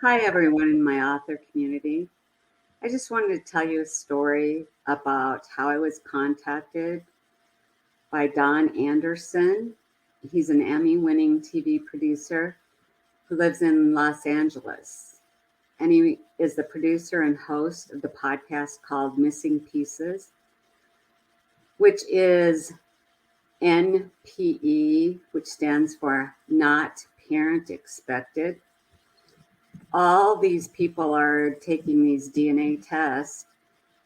Hi, everyone in my author community. I just wanted to tell you a story about how I was contacted by Don Anderson. He's an Emmy-winning TV producer who lives in Los Angeles. And he is the producer and host of the podcast called Missing Pieces, which is NPE, which stands for Not Parent Expected. All these people are taking these DNA tests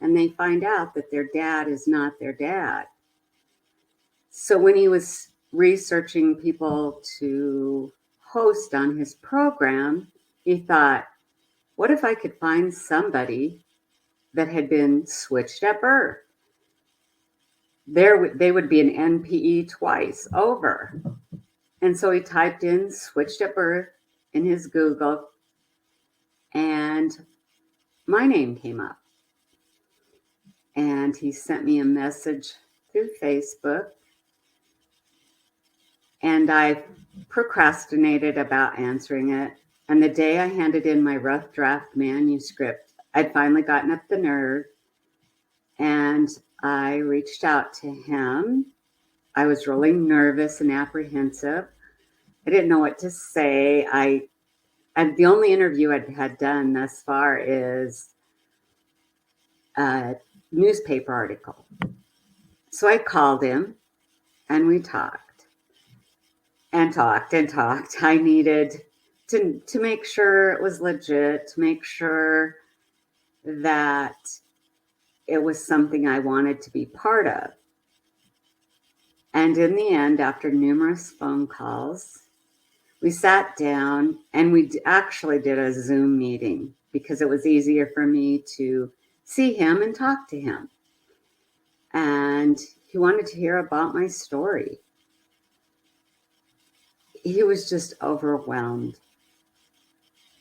and they find out that their dad is not their dad. So when he was researching people to host on his program, he thought, what if I could find somebody that had been switched at birth? They would be an NPE twice over. And so he typed in switched at birth in his Google, and my name came up. And he sent me a message through Facebook. And I procrastinated about answering it. And the day I handed in my rough draft manuscript, I'd finally gotten up the nerve and I reached out to him. I was really nervous and apprehensive. I didn't know what to say. And the only interview I'd had done thus far is a newspaper article. So I called him and we talked and talked and talked. I needed to make sure it was legit, to make sure that it was something I wanted to be part of. And in the end, after numerous phone calls, we sat down and we actually did a Zoom meeting because it was easier for me to see him and talk to him. And he wanted to hear about my story. He was just overwhelmed.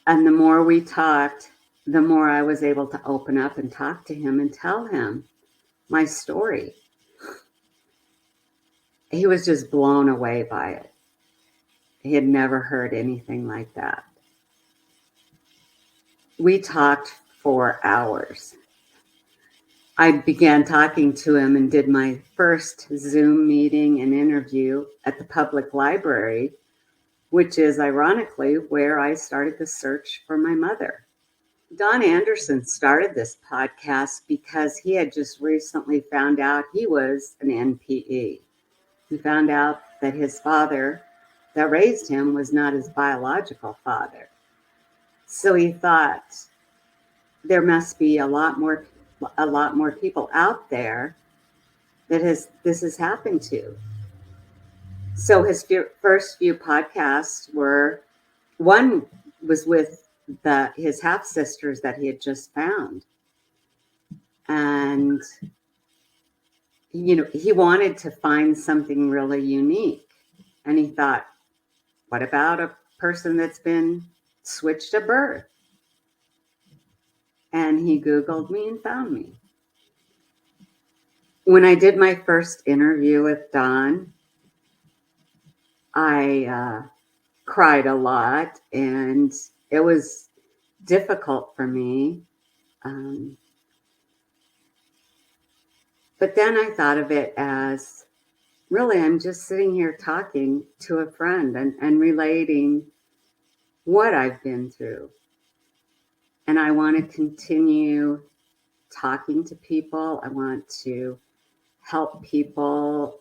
And the more we talked, the more I was able to open up and talk to him and tell him my story. He was just blown away by it. He had never heard anything like that. We talked for hours. I began talking to him and did my first Zoom meeting and interview at the public library, which is ironically where I started the search for my mother. Don Anderson started this podcast because he had just recently found out he was an NPE. He found out that his father that raised him was not his biological father. So he thought there must be a lot more people out there that this has happened to. So his first few podcasts one was with his half sisters that he had just found. And, he wanted to find something really unique. And he thought, what about a person that's been switched at birth? And he Googled me and found me. When I did my first interview with Don, I cried a lot, and it was difficult for me. But then I thought of it as, really, I'm just sitting here talking to a friend and relating what I've been through. And I want to continue talking to people. I want to help people.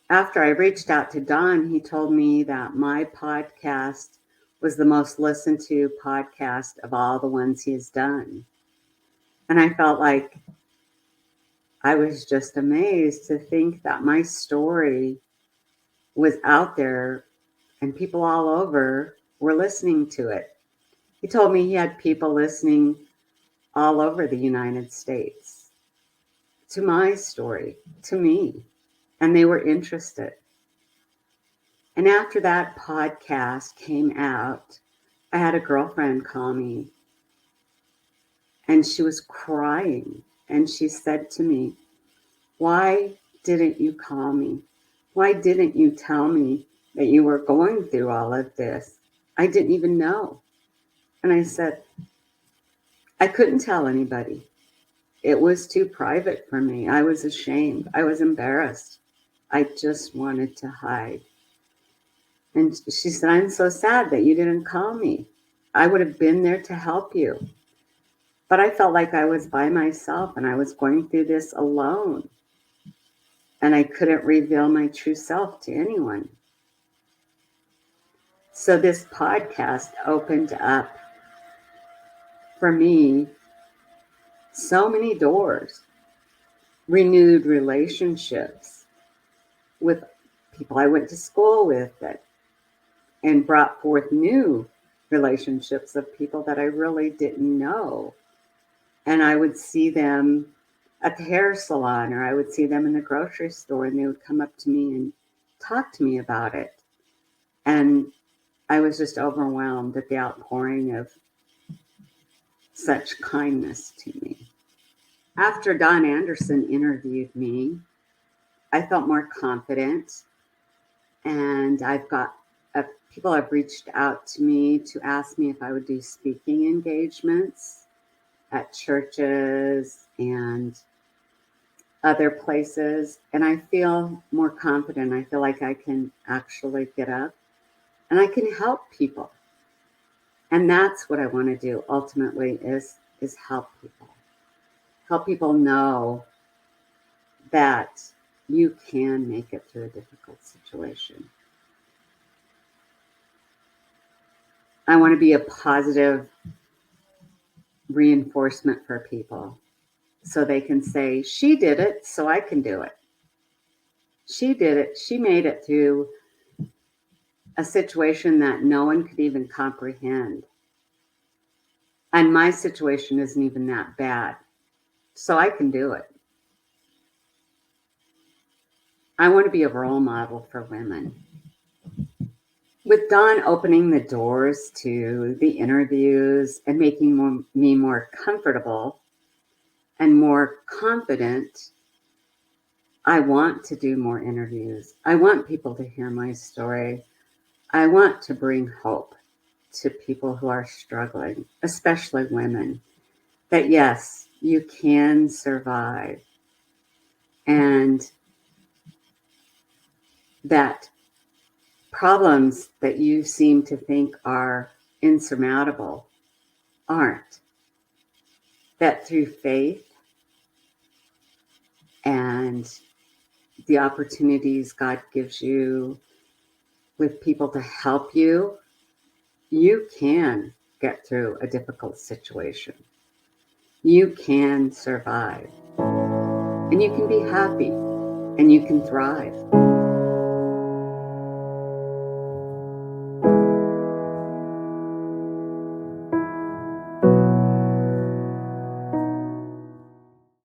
After I reached out to Don, he told me that my podcast was the most listened to podcast of all the ones he has done. And I felt like I was just amazed to think that my story was out there and people all over were listening to it. He told me he had people listening all over the United States to my story, to me, and they were interested. And after that podcast came out, I had a girlfriend call me, and she was crying, and she said to me, why didn't you call me? Why didn't you tell me that you were going through all of this? I didn't even know. And I said, I couldn't tell anybody. It was too private for me. I was ashamed. I was embarrassed. I just wanted to hide. And she said, I'm so sad that you didn't call me. I would have been there to help you. But I felt like I was by myself and I was going through this alone. And I couldn't reveal my true self to anyone. So this podcast opened up for me so many doors, renewed relationships with people I went to school with, and brought forth new relationships of people that I really didn't know. And I would see them at the hair salon, or I would see them in the grocery store, and they would come up to me and talk to me about it. And I was just overwhelmed at the outpouring of such kindness to me. After Don Anderson interviewed me, I felt more confident, and I've got people have reached out to me to ask me if I would do speaking engagements at churches and other places, and I feel more confident. I feel like I can actually get up and I can help people. And that's what I want to do ultimately is help people. Help people know that you can make it through a difficult situation. I want to be a positive reinforcement for people so they can say, she did it, so I can do it. She did it. She made it through a situation that no one could even comprehend. And my situation isn't even that bad, so I can do it. I want to be a role model for women. With Dawn opening the doors to the interviews and making me more comfortable and more confident, I want to do more interviews. I want people to hear my story. I want to bring hope to people who are struggling, especially women, that yes, you can survive, and that problems that you seem to think are insurmountable aren't. That through faith and the opportunities God gives you with people to help you, you can get through a difficult situation. You can survive. And you can be happy. And you can thrive.